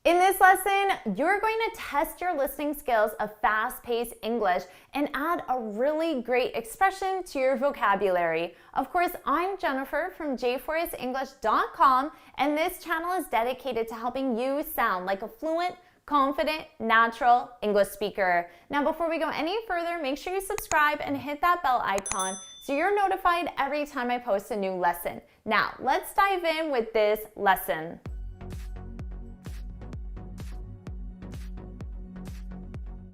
In this lesson, you're going to test your listening skills of fast-paced English and add a really great expression to your vocabulary. Of course, I'm Jennifer from jforrestenglish.com, and this channel is dedicated to helping you sound like a fluent, confident, natural English speaker. Now, before we go any further, make sure you subscribe and hit that bell icon so you're notified every time I post a new lesson. Now, let's dive in with this lesson.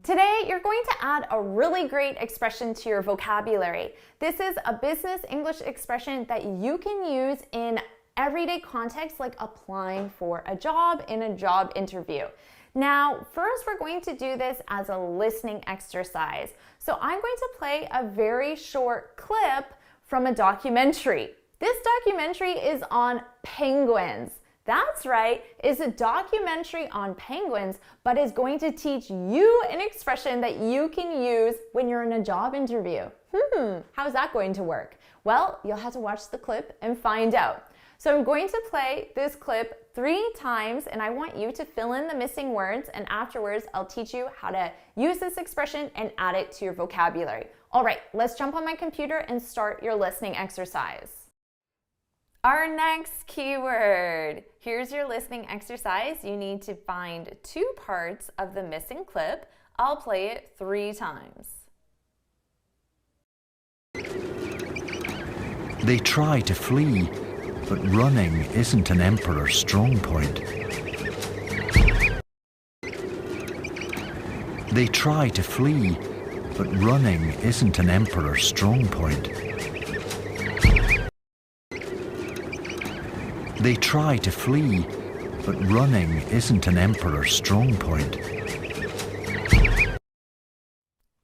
Today, you're going to add a really great expression to your vocabulary. This is a business English expression that you can use in everyday context, like applying for a job in a job interview. Now, first, we're going to do this as a listening exercise. So I'm going to play a very short clip from a documentary. This documentary is on penguins. That's right, it's a documentary on penguins, but is going to teach you an expression that you can use when you're in a job interview. How's that going to work? Well, you'll have to watch the clip and find out. So I'm going to play this clip 3 times, and I want you to fill in the missing words, and afterwards I'll teach you how to use this expression and add it to your vocabulary. All right, let's jump on my computer and start your listening exercise. Our next keyword. Here's your listening exercise. You need to find 2 parts of the missing clip. I'll play it 3 times. They try to flee, but running isn't an emperor's strong point. They try to flee, but running isn't an emperor's strong point. They try to flee, but running isn't an emperor's strong point.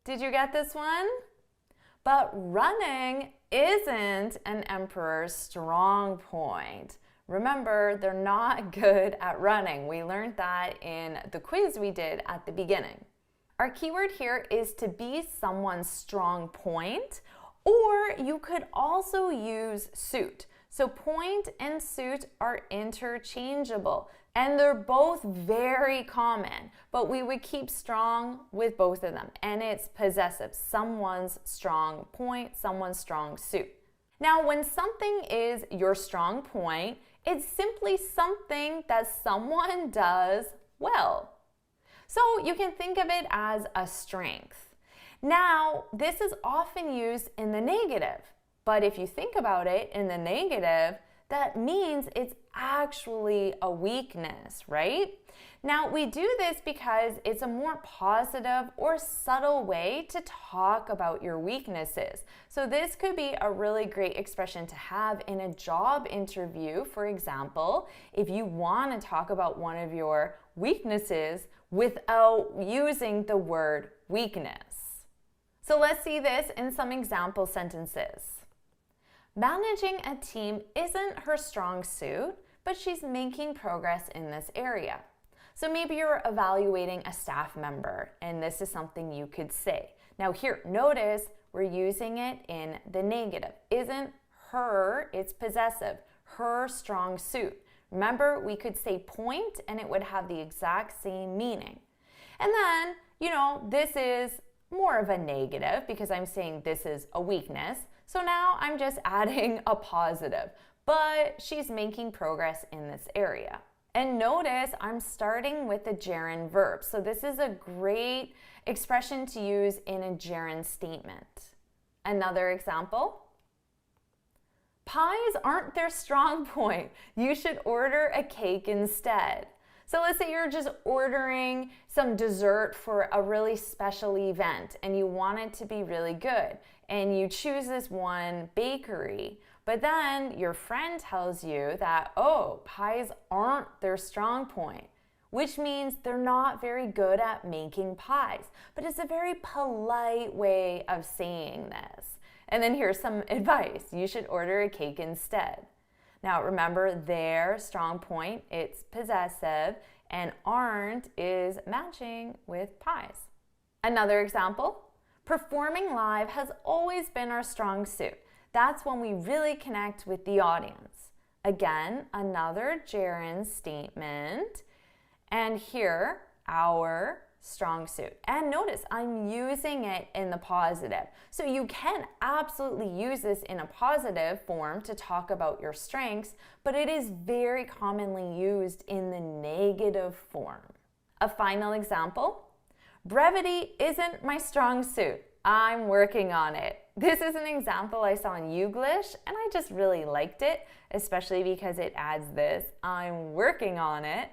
Did you get this one? But running isn't an emperor's strong point. Remember, they're not good at running. We learned that in the quiz we did at the beginning. Our keyword here is to be someone's strong point, or you could also use suit. So point and suit are interchangeable, and they're both very common, but we would keep strong with both of them, and it's possessive. Someone's strong point, someone's strong suit. Now, when something is your strong point, it's simply something that someone does well. So you can think of it as a strength. Now, this is often used in the negative. But if you think about it in the negative, that means it's actually a weakness, right? Now, we do this because it's a more positive or subtle way to talk about your weaknesses. So this could be a really great expression to have in a job interview. For example, if you want to talk about one of your weaknesses without using the word weakness. So let's see this in some example sentences. Managing a team isn't her strong suit, but she's making progress in this area. So maybe you're evaluating a staff member, and this is something you could say. Now here, notice we're using it in the negative. Isn't her, it's possessive, her strong suit. Remember, we could say point, and it would have the exact same meaning. And then, this is more of a negative because I'm saying this is a weakness. So now I'm just adding a positive, but she's making progress in this area. And notice I'm starting with the gerund verb. So this is a great expression to use in a gerund statement. Another example. Pies aren't their strong point. You should order a cake instead. So let's say you're just ordering some dessert for a really special event and you want it to be really good. And you choose this one bakery, but then your friend tells you that, oh, pies aren't their strong point, which means they're not very good at making pies. But it's a very polite way of saying this. And then here's some advice. You should order a cake instead. Now remember, their strong point, it's possessive, and aren't is matching with pies. Another example. Performing live has always been our strong suit. That's when we really connect with the audience. Again, another gerund statement. And here, our strong suit. And notice I'm using it in the positive. So you can absolutely use this in a positive form to talk about your strengths, but it is very commonly used in the negative form. A final example, brevity isn't my strong suit. I'm working on it. This is an example I saw in Youglish, and I just really liked it, especially because it adds this, I'm working on it.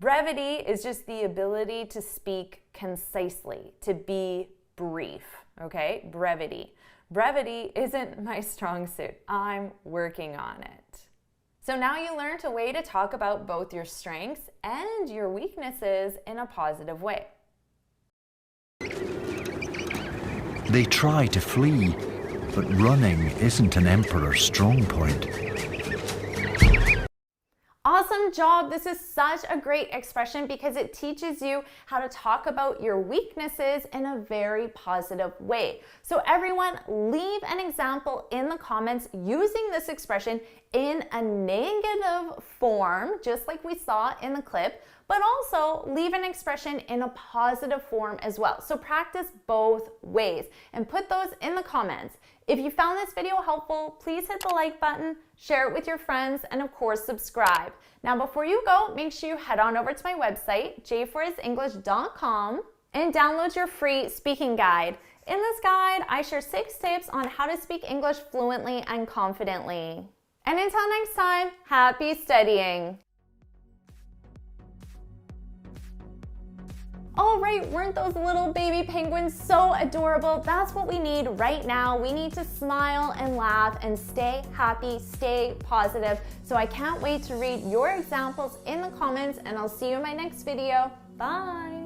Brevity is just the ability to speak concisely, to be brief, okay? Brevity. Brevity isn't my strong suit. I'm working on it. So now you learned a way to talk about both your strengths and your weaknesses in a positive way. They try to flee, but running isn't an emperor's strong point. Awesome job! This is such a great expression because it teaches you how to talk about your weaknesses in a very positive way. So everyone, leave an example in the comments using this expression in a negative form, just like we saw in the clip, but also leave an expression in a positive form as well. So practice both ways and put those in the comments. If you found this video helpful, please hit the like button, share it with your friends, and of course, subscribe. Now, before you go, make sure you head on over to my website, j4isenglish.com, and download your free speaking guide. In this guide, I share 6 tips on how to speak English fluently and confidently. And until next time, happy studying! All right, weren't those little baby penguins so adorable? That's what we need right now. We need to smile and laugh and stay happy, stay positive. So I can't wait to read your examples in the comments, and I'll see you in my next video. Bye.